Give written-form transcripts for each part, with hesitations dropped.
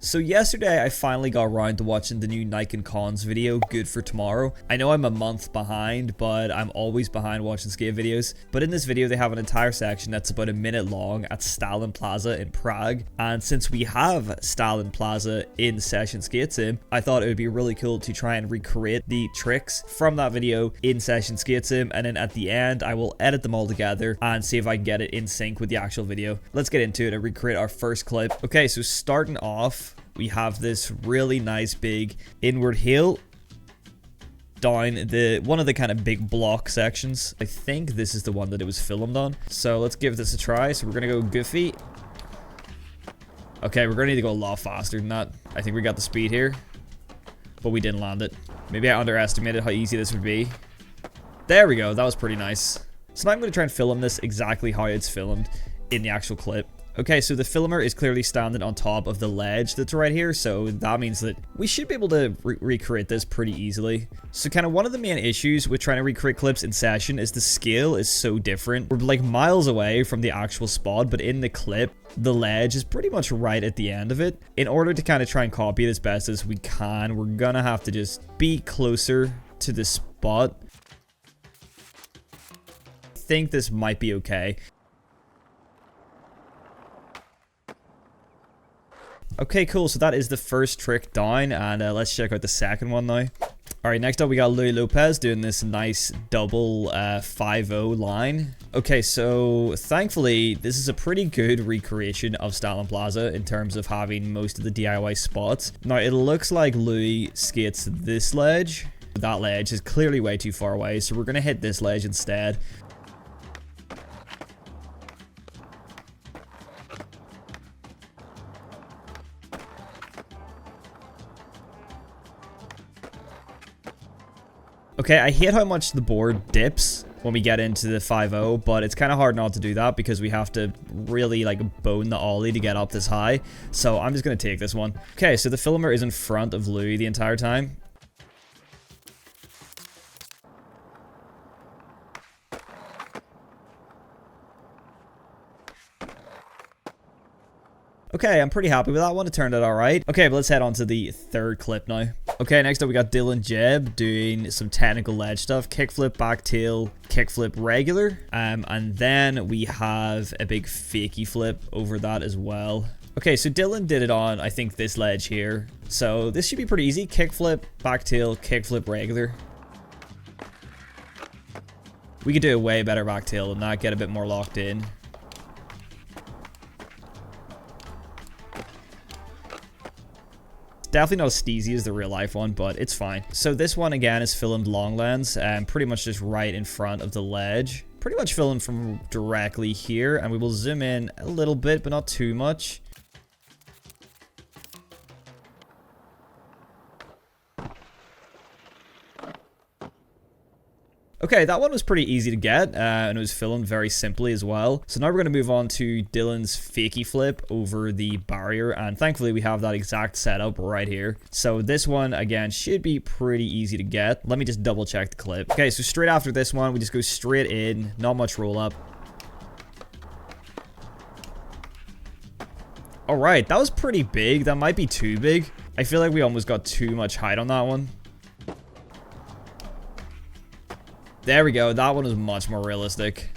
So yesterday I finally got around to watching the new Nikon Cons video, Good for Tomorrow. I know I'm a month behind, but I'm always behind watching skate videos. But in this video they have an entire section that's about a minute long at Stalin Plaza in Prague. And since we have Stalin Plaza in Session Skate Sim, I thought it would be really cool to try and recreate the tricks from that video in Session Skate Sim. And then at the end I will edit them all together and see if I can get it in sync with the actual video. Let's get into it and recreate our first clip. Okay, so starting off, we have this really nice big inward heel down one of the kind of big block sections. I think this is the one that it was filmed on. So let's give this a try. So we're gonna go goofy. Okay, we're gonna need to go a lot faster than that. I think we got the speed here, but we didn't land it. Maybe I underestimated how easy this would be. There we go, that was pretty nice. So now I'm gonna try and film this exactly how it's filmed in the actual clip. Okay, so the filmer is clearly standing on top of the ledge that's right here, so that means that we should be able to recreate this pretty easily. So kind of one of the main issues with trying to recreate clips in Session is the scale is so different. We're like miles away from the actual spot, but in the clip, the ledge is pretty much right at the end of it. In order to kind of try and copy it as best as we can, we're gonna have to just be closer to the spot. I think this might be okay. Okay, cool. So that is the first trick down, and let's check out the second one now. Alright, next up we got Louis Lopez doing this nice double 5-0 line. Okay, so thankfully this is a pretty good recreation of Stalin Plaza in terms of having most of the DIY spots. Now it looks like Louis skates this ledge. That ledge is clearly way too far away, so we're going to hit this ledge instead. Okay, I hate how much the board dips when we get into the 5-0, but it's kind of hard not to do that because we have to really like bone the ollie to get up this high. So I'm just going to take this one. Okay, so the filmer is in front of Louis the entire time. Okay, I'm pretty happy with that one. It turned out alright. Okay, but let's head on to the third clip now. Okay, next up we got Dylan Jeb doing some technical ledge stuff. Kickflip, back tail, kickflip regular. And then we have a big fakie flip over that as well. Okay, so Dylan did it on, I think, this ledge here. So this should be pretty easy. Kickflip, back tail, kickflip regular. We could do a way better back tail than that, get a bit more locked in. Definitely not as steezy as the real life one, but it's fine. So this one again is filmed long lens and pretty much just right in front of the ledge. Pretty much filmed from directly here, and we will zoom in a little bit, but not too much. Okay, that one was pretty easy to get, and it was filmed very simply as well. So now we're going to move on to Dylan's fakie flip over the barrier, and thankfully we have that exact setup right here. So this one, again, should be pretty easy to get. Let me just double check the clip. Okay, so straight after this one, we just go straight in, not much roll up. Alright, that was pretty big. That might be too big. I feel like we almost got too much height on that one. There we go, that one is much more realistic.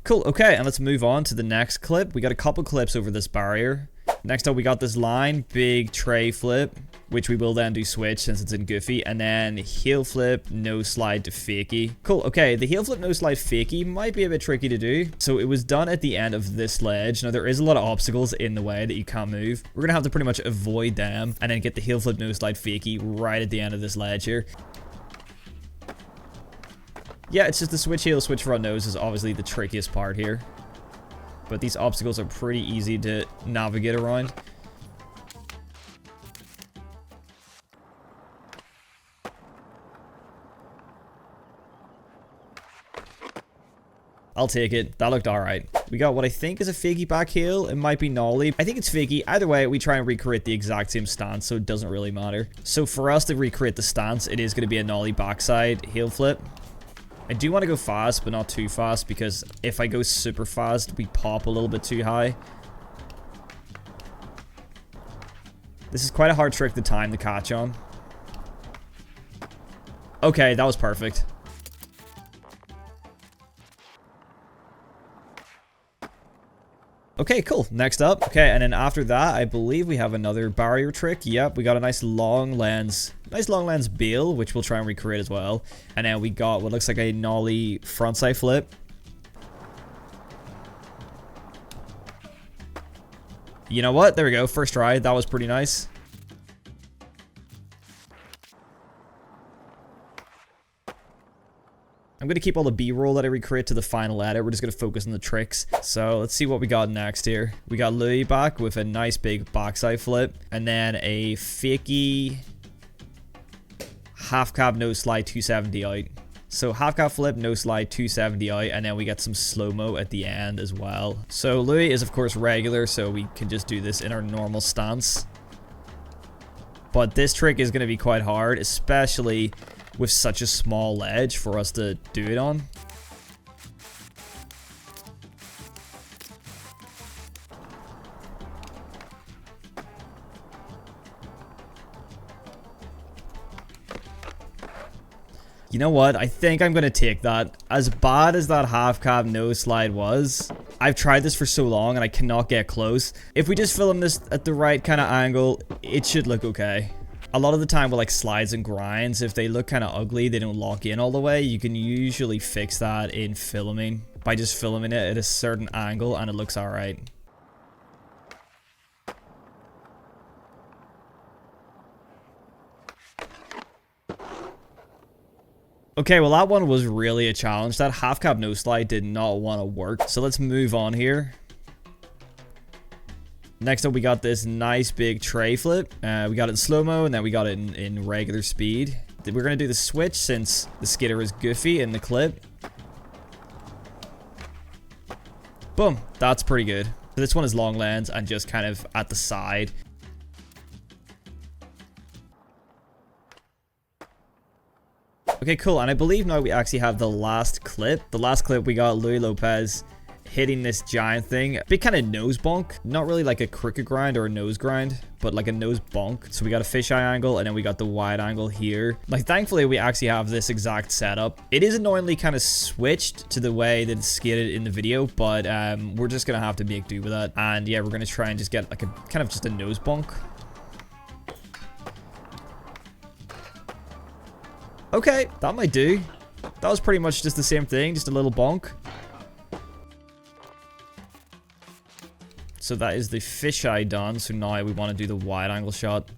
Cool, okay, and let's move on to the next clip. We got a couple clips over this barrier. Next up, we got this line, big tray flip, which we will then do switch since it's in Goofy, and then heel flip, no slide to fakie. Cool, okay, the heel flip, no slide fakie might be a bit tricky to do. So it was done at the end of this ledge. Now there is a lot of obstacles in the way that you can't move. We're gonna have to pretty much avoid them and then get the heel flip, no slide fakie right at the end of this ledge here. Yeah, it's just the switch heel, switch front nose is obviously the trickiest part here. But these obstacles are pretty easy to navigate around. I'll take it. That looked alright. We got what I think is a fakie back heel. It might be nollie. I think it's fakie. Either way, we try and recreate the exact same stance, so it doesn't really matter. So for us to recreate the stance, it is going to be a nollie backside heel flip. I do want to go fast, but not too fast, because if I go super fast, we pop a little bit too high. This is quite a hard trick to time the catch on. Okay, that was perfect. Okay, cool. Next up. Okay, and then after that, I believe we have another barrier trick. Yep, we got a nice long lens bail, which we'll try and recreate as well. And then we got what looks like a nollie frontside flip. You know what? There we go. First try. That was pretty nice. I'm going to keep all the B-roll that I recreate to the final edit. We're just going to focus on the tricks. So let's see what we got next here. We got Louis back with a nice big backside flip. And then a fakey half cab no slide 270 out. So half cab flip, no slide 270 out. And then we get some slow-mo at the end as well. So Louis is of course regular, so we can just do this in our normal stance. But this trick is going to be quite hard, especially with such a small ledge for us to do it on. You know what? I think I'm gonna take that. As bad as that half cab nose slide was, I've tried this for so long and I cannot get close. If we just film this at the right kind of angle, it should look okay. A lot of the time with like slides and grinds, if they look kind of ugly, they don't lock in all the way, you can usually fix that in filming by just filming it at a certain angle and it looks alright. Okay, well that one was really a challenge. That half cab no slide did not want to work. So let's move on here. Next up, we got this nice big tray flip. We got it in slow-mo, and then we got it in regular speed. We're going to do the switch since the skidder is goofy in the clip. Boom. That's pretty good. So this one is long lens and just kind of at the side. Okay, cool. And I believe now we actually have the last clip. The last clip, we got Louis Lopez hitting this giant thing. Big kind of nose bonk. Not really like a crooked grind or a nose grind, but like a nose bonk. So we got a fisheye angle and then we got the wide angle here. Like thankfully we actually have this exact setup. It is annoyingly kind of switched to the way that it's skidded in the video, but we're just gonna have to make do with that. And yeah, we're gonna try and just get like a kind of just a nose bonk. Okay, that might do. That was pretty much just the same thing, just a little bonk. So that is the fisheye done. So now we want to do the wide angle shot.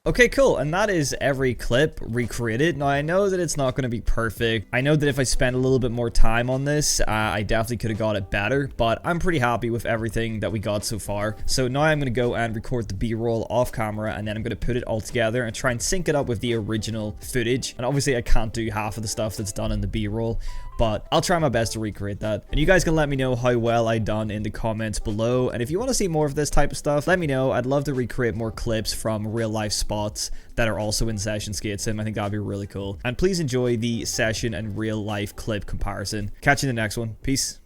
Okay, cool. And that is every clip recreated. Now, I know that it's not going to be perfect. I know that if I spend a little bit more time on this, I definitely could have got it better, but I'm pretty happy with everything that we got so far. So now I'm going to go and record the B-roll off camera, and then I'm going to put it all together and try and sync it up with the original footage. And obviously, I can't do half of the stuff that's done in the B-roll, but I'll try my best to recreate that. And you guys can let me know how well I done in the comments below. And if you want to see more of this type of stuff, let me know. I'd love to recreate more clips from real life spots that are also in Session Skate Sim. I think that'd be really cool. And please enjoy the session and real life clip comparison. Catch you in the next one. Peace.